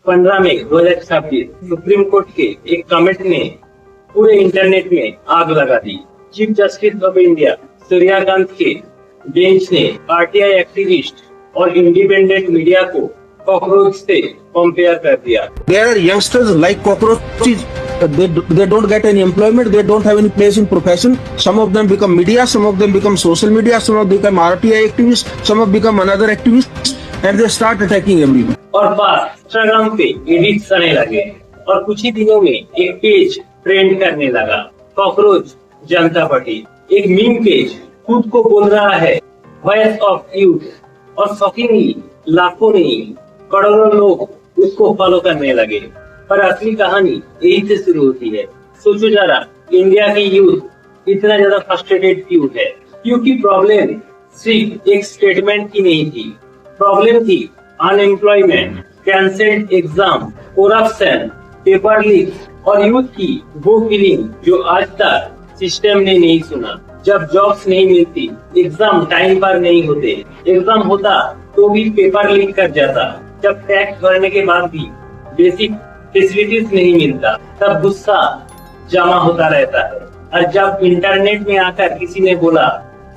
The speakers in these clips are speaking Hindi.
15 मई 2026 सुप्रीम कोर्ट के एक कमेंट ने पूरे इंटरनेट में आग लगा दी। Chief justice of India Suryakant के बेंच ने आरटीआई एक्टिविस्ट और इंडिपेंडेंट मीडिया को कॉकरोच से कंपेयर कर दिया। There are youngsters like cockroaches. They don't get any employment. They don't have any place in profession. Some of them become media. Some of them become social media. Some of them become RTI activists. Some of them become another activists, and they start attacking everyone. और बस इंस्टाग्राम पे एडिट्स आने लगे और कुछ ही दिनों में एक पेज ट्रेंड करने लगा, कॉकरोच जनता पार्टी। एक मीम पेज खुद को बोल रहा है वॉइस ऑफ यूथ, और शॉकिंगली लाखों नहीं करोड़ों लोग उसको फॉलो करने लगे। पर असली कहानी यही से शुरू होती है। सोचो जरा, इंडिया की यूथ इतना ज्यादा फ्रस्ट्रेटेड क्यों है? क्योंकि प्रॉब्लम सिर्फ एक स्टेटमेंट की नहीं थी, प्रॉब्लम थी unemployment, cancelled exam, corruption, paper leak और यूथ की वो फीलिंग जो आज तक सिस्टम ने नहीं सुना। जब जॉब्स नहीं मिलती, एग्जाम टाइम पर नहीं होते, एग्जाम होता तो भी पेपर लीक कर जाता, जब टैक्स भरने के बाद भी बेसिक फैसिलिटीज नहीं मिलता, तब गुस्सा जमा होता रहता है। और जब इंटरनेट में आकर किसी ने बोला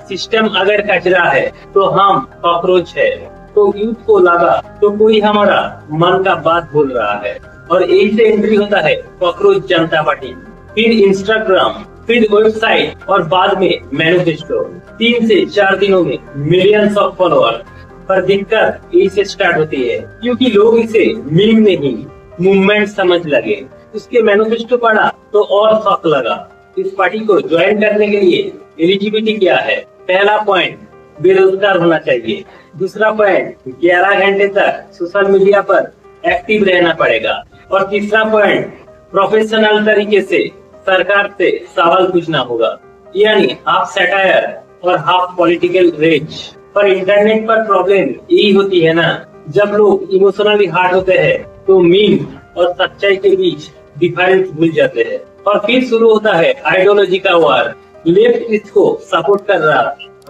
सिस्टम अगर कचरा है तो हम कॉकरोच है, तो यूथ को लगा तो कोई हमारा मन का बात बोल रहा है, और यही से एंट्री होता है कॉकरोच जनता पार्टी। फिर इंस्टाग्राम, फिर वेबसाइट और बाद में मैनिफेस्टो। 3 से 4 दिनों में मिलियंस ऑफ फॉलोअर। पर दिक्कत यही से स्टार्ट होती है, क्योंकि लोग इसे मीम नहीं मूवमेंट समझ लगे। उसके मैनिफेस्टो पढ़ा तो और शौक लगा। इस पार्टी को ज्वाइन करने के लिए एलिजिबिलिटी क्या है? पहला पॉइंट, बेरोजगार होना चाहिए। दूसरा पॉइंट, 11 घंटे तक सोशल मीडिया पर एक्टिव रहना पड़ेगा। और तीसरा पॉइंट, प्रोफेशनल तरीके से सरकार से सवाल पूछना होगा, यानी हाफ सैटायर और हाफ पॉलिटिकल रेज। पर इंटरनेट पर प्रॉब्लम यही होती है ना, जब लोग इमोशनली हार्ड होते हैं तो मीम और सच्चाई के बीच डिफरेंस भूल जाते हैं। और फिर शुरू होता है आइडियोलॉजी का वार। लेफ्ट इसको सपोर्ट कर रहा,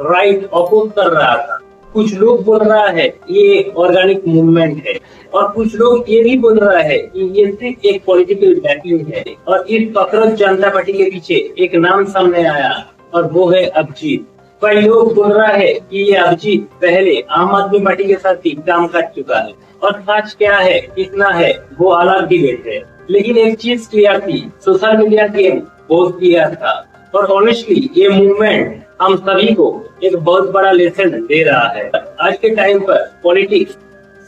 राइट अपोज कर रहा था। कुछ लोग बोल रहा है ये ऑर्गेनिक मूवमेंट है, और कुछ लोग ये भी बोल रहा है कि ये सिर्फ एक पॉलिटिकल बैटलिंग है। और इस कॉकरोच जनता पार्टी के पीछे एक नाम सामने आया, और वो है अभिजीत। कई लोग बोल रहा है कि ये अभिजीत पहले आम आदमी पार्टी के साथ ही काम कर चुका है, और सच क्या है कितना है वो अलग डिबेट है। लेकिन एक चीज क्लियर थी, सोशल मीडिया गेम बहुत क्लियर था। और ऑनेस्टली ये मूवमेंट हम सभी को एक बहुत बड़ा लेसन दे रहा है। आज के टाइम पर पॉलिटिक्स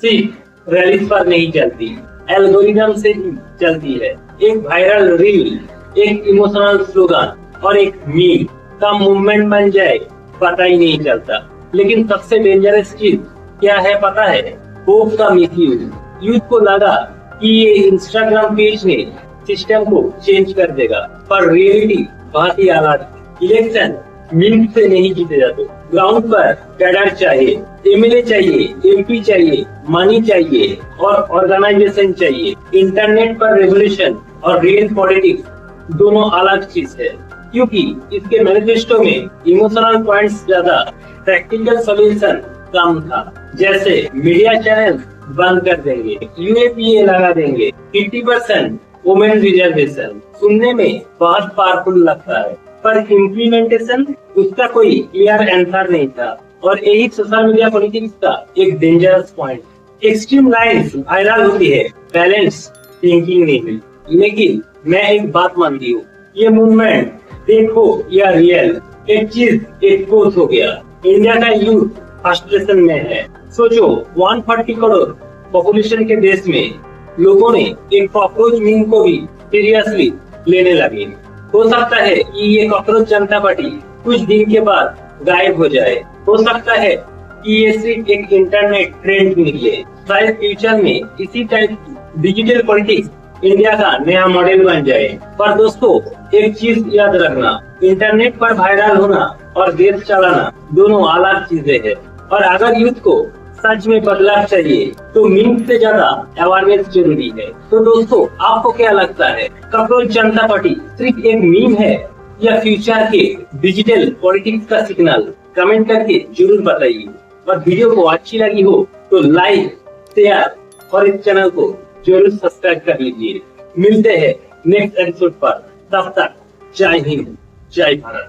सिर्फ रैलीज पर नहीं चलती, एल्गोरिदम से चलती है। एक वायरल रील, एक इमोशनल स्लोगन और एक मीम का मूवमेंट बन जाए पता ही नहीं चलता। लेकिन सबसे डेंजरस चीज क्या है पता है? होप का मिसयूज। यूथ को लगा कि ये इंस्टाग्राम पेज ने सिस्टम को चेंज कर देगा, पर रियलिटी बहुत ही अलग। इलेक्शन मीम से नहीं जीते जाते, ग्राउंड पर कैडर चाहिए, एमएलए चाहिए, एमपी चाहिए, मनी चाहिए और ऑर्गेनाइजेशन चाहिए। इंटरनेट पर रेवोल्यूशन और रियल पॉलिटिक्स दोनों अलग चीज है, क्योंकि इसके मैनिफेस्टो में इमोशनल पॉइंट्स ज्यादा, प्रैक्टिकल सॉल्यूशन कम था। जैसे मीडिया चैनल बंद कर देंगे, यूएपीए लगा देंगे, 50% वुमेन रिजर्वेशन। सुनने में बहुत पावरफुल लगता है, पर इम्प्लीमेंटेशन उसका कोई क्लियर आंसर नहीं था। और यही सोशल मीडिया पॉलिटिक्स का एक dangerous point. Extreme lines viral होती है, बैलेंस थिंकिंग नहीं हुई। लेकिन मैं एक बात मानती हूँ, ये मूवमेंट देखो या रियल, एक चीज एक्सपोज हो गया। इंडिया का यूथ फ्रस्ट्रेशन में है। सोचो 140 करोड़ पॉपुलेशन के देश में लोगों ने एक कॉकरोच मीम को भी सीरियसली लेने लगे। हो सकता है कि ये कॉकरोच जनता पार्टी कुछ दिन के बाद गायब हो जाए। हो सकता है कि ये सिर्फ एक इंटरनेट ट्रेंड निकले। शायद फ्यूचर में इसी टाइप की डिजिटल पॉलिटिक्स इंडिया का नया मॉडल बन जाए। पर दोस्तों एक चीज याद रखना, इंटरनेट पर वायरल होना और देश चलाना दोनों अलग चीजें हैं। और अगर यूथ को सच में बदलाव चाहिए तो मीम से ज्यादा अवेयरनेस जरूरी है। तो दोस्तों आपको क्या लगता है, कॉकरोच जनता पार्टी सिर्फ एक मीम है या फ्यूचर के डिजिटल पॉलिटिक्स का सिग्नल? कमेंट करके जरूर बताइए। और वीडियो को अच्छी लगी हो तो लाइक, शेयर और इस चैनल को जरूर सब्सक्राइब कर लीजिए। मिलते हैं नेक्स्ट एपिसोड पर, तब तक जय हिंद, जय भारत।